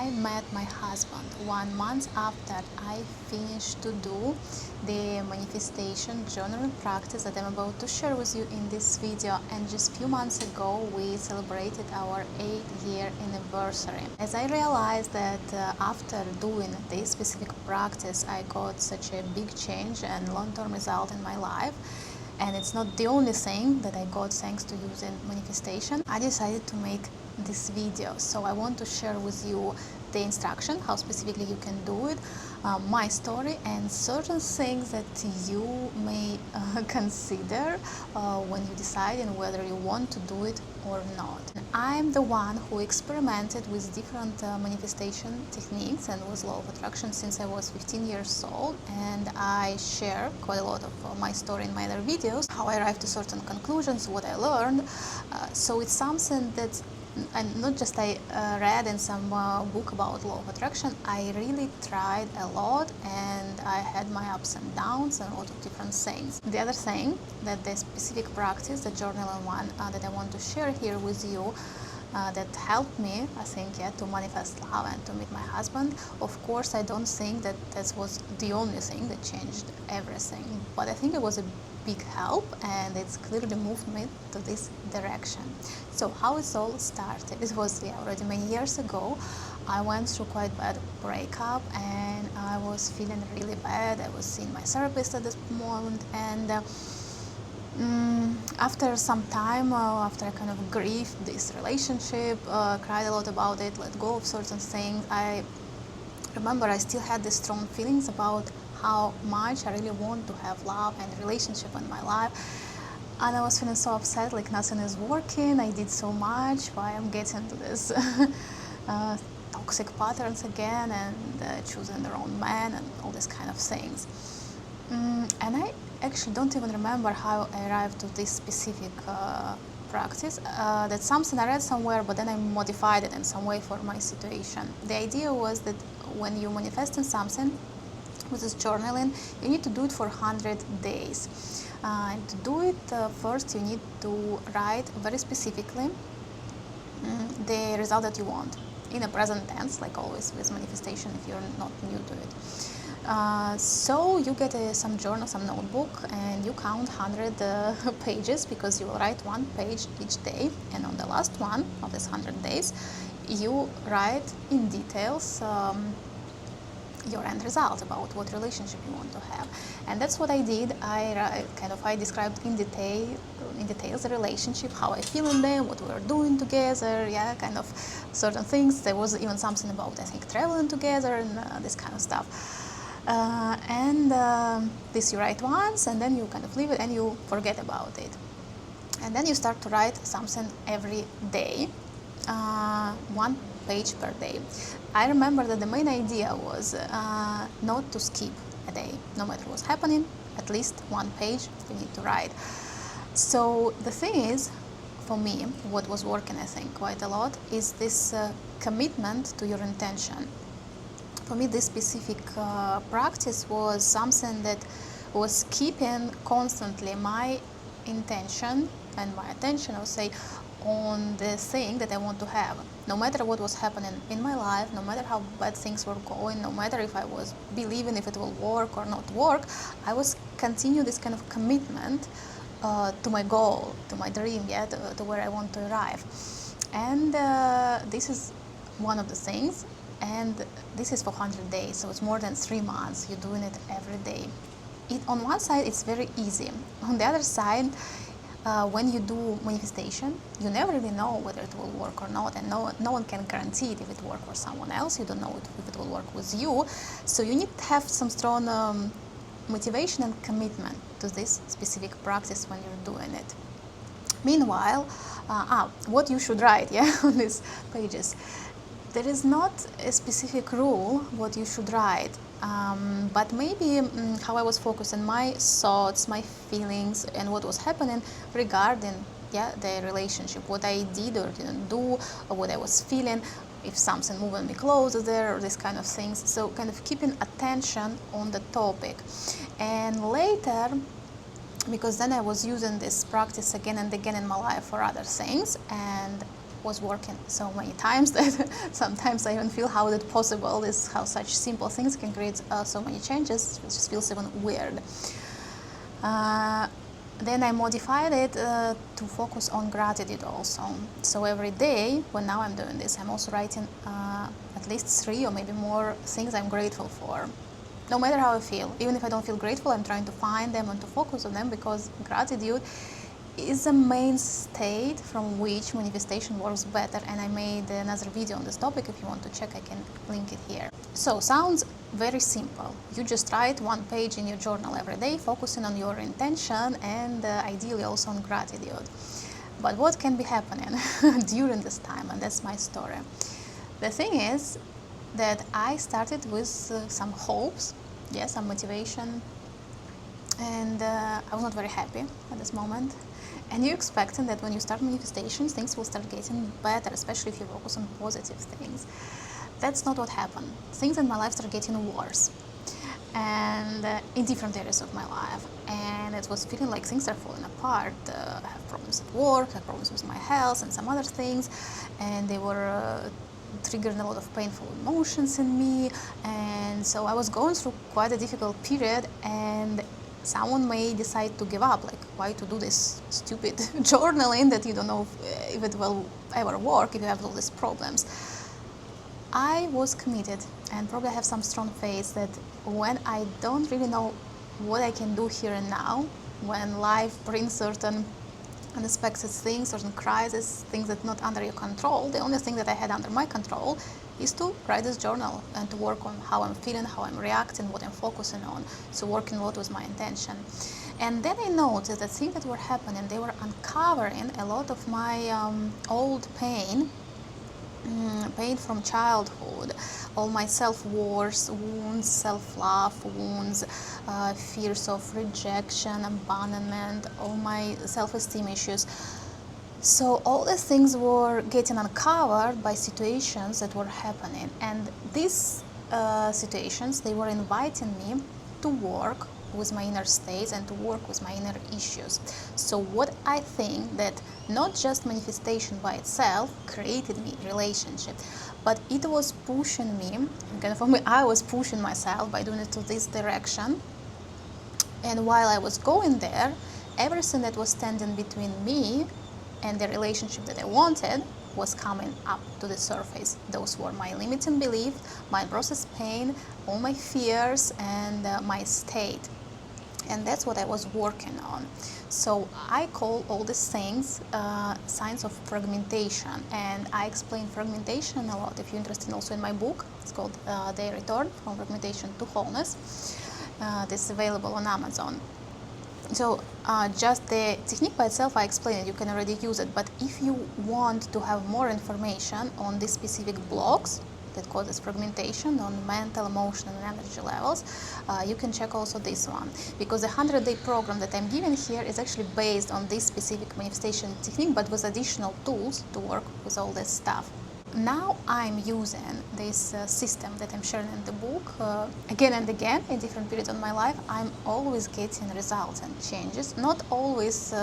I met my husband 1 month after I finished to do the manifestation journaling practice that I'm about to share with you in this video. And just a few months ago we celebrated our 8-year anniversary. As I realized that after doing this specific practice I got such a big change and long-term result in my life, and it's not the only thing that I got thanks to using manifestation, I decided to make this video. So I want to share with you the instruction, how specifically you can do it, my story, and certain things that you may consider when you decide and whether you want to do it or not. I'm the one who experimented with different manifestation techniques and with law of attraction since I was 15 years old, and I share quite a lot of my story in my other videos, how I arrived to certain conclusions, what I learned. So it's something that and not just I read in some book about law of attraction. I really tried a lot, and I had my ups and downs and a lot of different things. The other thing that the specific practice, the journaling one that I want to share here with you, that helped me, I think, to manifest love and to meet my husband. Of course, I don't think that that was the only thing that changed everything, but I think it was a big help, and it's clearly moved me to this direction. So how it all started, it was already many years ago. I went through quite bad breakup and I was feeling really bad. I was seeing my therapist at this moment, and after some time, after I kind of grieved this relationship, cried a lot about it, let go of certain things, I remember I still had these strong feelings about how much I really want to have love and relationship in my life. And I was feeling so upset, like nothing is working, I did so much, why I'm getting to this toxic patterns again, and choosing the wrong man and all these kind of things. And I actually don't even remember how I arrived to this specific practice. That's something I read somewhere, but then I modified it in some way for my situation. The idea was that when you manifest in something with this journaling, you need to do it for 100 days. And to do it, first you need to write very specifically the result that you want in a present tense, like always with manifestation if you're not new to it. So you get some journal, some notebook, and you count 100 pages, because you will write one page each day, and on the last one of this 100 days you write in details your end result, about what relationship you want to have. And that's what I did. I described in details the relationship, how I feel in them, what we are doing together, kind of certain things. There was even something about, I think, traveling together and this kind of stuff. This you write once, and then you kind of leave it and you forget about it. And then you start to write something every day, 1 page per day. I remember that the main idea was not to skip a day. No matter what's happening, at least 1 page you need to write. So the thing is, for me, what was working, I think, quite a lot is this commitment to your intention. For me, this specific practice was something that was keeping constantly my intention and my attention, I would say, on the thing that I want to have. No matter what was happening in my life, no matter how bad things were going, no matter if I was believing if it will work or not work, I was continue this kind of commitment to my goal, to my dream, to where I want to arrive. And this is one of the things, and this is for 100 days, so it's more than 3 months. You're doing it every day. On one side, it's very easy. On the other side, when you do manifestation, you never really know whether it will work or not, and no one can guarantee it if it works for someone else. You don't know if it will work with you. So you need to have some strong motivation and commitment to this specific practice when you're doing it. Meanwhile, what you should write on these pages. There is not a specific rule what you should write, but maybe how I was focusing my thoughts, my feelings, and what was happening regarding the relationship, what I did or didn't do, or what I was feeling, if something moving me closer there, or this kind of things. So kind of keeping attention on the topic. And later, because then I was using this practice again and again in my life for other things, and was working so many times that sometimes I even feel how is it possible, how such simple things can create so many changes. It just feels even weird. Then I modified it to focus on gratitude also. So every day, when now I'm doing this, I'm also writing at least 3 or maybe more things I'm grateful for. No matter how I feel, even if I don't feel grateful, I'm trying to find them and to focus on them, because gratitude is a main state from which manifestation works better. And I made another video on this topic. If you want to check, I can link it here. So sounds very simple. You just write 1 page in your journal every day, focusing on your intention and ideally also on gratitude. But what can be happening during this time? And that's my story. The thing is that I started with some hopes, some motivation, and I was not very happy at this moment. And you're expecting that when you start manifestations, things will start getting better, especially if you focus on positive things. That's not what happened. Things in my life started getting worse, and in different areas of my life. And it was feeling like things are falling apart. I have problems at work, I have problems with my health and some other things, and they were triggering a lot of painful emotions in me. And so I was going through quite a difficult period, and someone may decide to give up, like, why to do this stupid journaling that you don't know if it will ever work if you have all these problems. I was committed, and probably I have some strong faith that when I don't really know what I can do here and now, when life brings certain unexpected things, certain crises, things that are not under your control, the only thing that I had under my control is to write this journal and to work on how I'm feeling, how I'm reacting, what I'm focusing on. So working a lot was my intention. And then I noticed that things that were happening, they were uncovering a lot of my old pain from childhood, all my self-worth wounds, self-love wounds, fears of rejection, abandonment, all my self-esteem issues. So all these things were getting uncovered by situations that were happening, and these situations, they were inviting me to work with my inner states and to work with my inner issues. So what I think that not just manifestation by itself created me relationship, but it was pushing me, kind of for me, I was pushing myself by doing it to this direction. And while I was going there, everything that was standing between me and the relationship that I wanted was coming up to the surface. Those were my limiting beliefs, my processed pain, all my fears, and my state. And that's what I was working on. So I call all these things signs of fragmentation, and I explain fragmentation a lot. If you're interested, also in my book, it's called The Return from Fragmentation to Wholeness. This is available on Amazon. So just the technique by itself, I explained it, you can already use it. But if you want to have more information on these specific blocks that causes fragmentation on mental, emotional, and energy levels, you can check also this one. Because the 100-day program that I'm giving here is actually based on this specific manifestation technique, but with additional tools to work with all this stuff. Now I'm using this system that I'm sharing in the book again and again in different periods of my life. I'm always getting results and changes, not always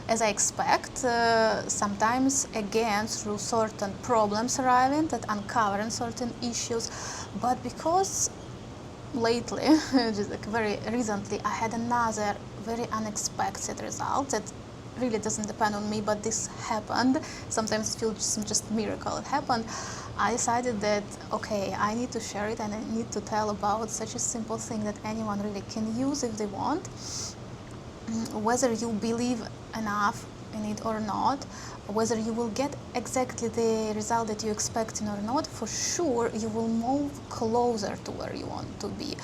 as I expect, sometimes again through certain problems arriving that uncovering certain issues, but because lately, just like very recently, I had another very unexpected result that really doesn't depend on me, but this happened. Sometimes it feels just a miracle it happened. I decided that, okay, I need to share it, and I need to tell about such a simple thing that anyone really can use if they want. Whether you believe enough in it or not, whether you will get exactly the result that you're expecting or not, for sure you will move closer to where you want to be.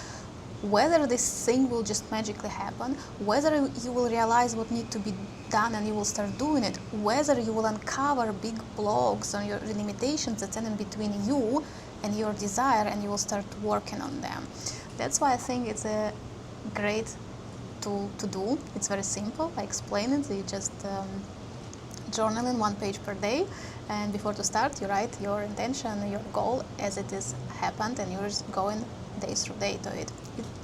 Whether this thing will just magically happen, whether you will realize what needs to be done and you will start doing it, whether you will uncover big blocks on your limitations that stand in between you and your desire, and you will start working on them. That's why I think it's a great tool to do. It's very simple. I explain it. You just journal in 1 page per day, and before to start, you write your intention, your goal as it is happened, and you're just going day through day to it.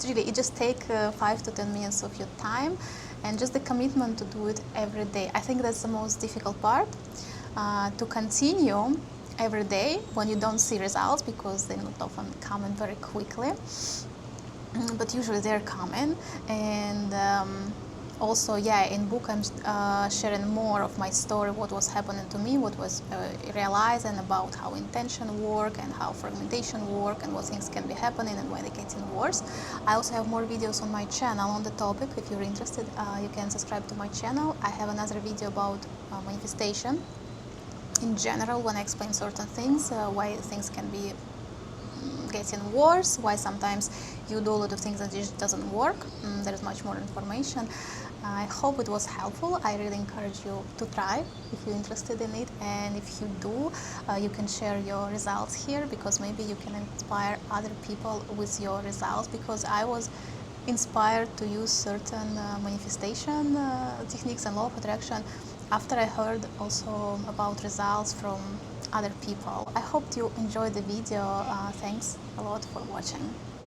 It just take 5 to 10 minutes of your time, and just the commitment to do it every day. I think that's the most difficult part. to continue every day when you don't see results, because they not often come in very quickly, but usually they're coming. And also, yeah, in book I'm sharing more of my story, what was happening to me, what was realizing about how intention work and how fragmentation work and what things can be happening and why they're getting worse. I also have more videos on my channel on the topic. If you're interested, you can subscribe to my channel. I have another video about manifestation in general, when I explain certain things, why things can be getting worse, why sometimes you do a lot of things and it just doesn't work. There is much more information. I hope it was helpful. I really encourage you to try if you're interested in it, and if you do, you can share your results here, because maybe you can inspire other people with your results, because I was inspired to use certain manifestation techniques and law of attraction after I heard also about results from other people. I hope you enjoyed the video. Thanks a lot for watching.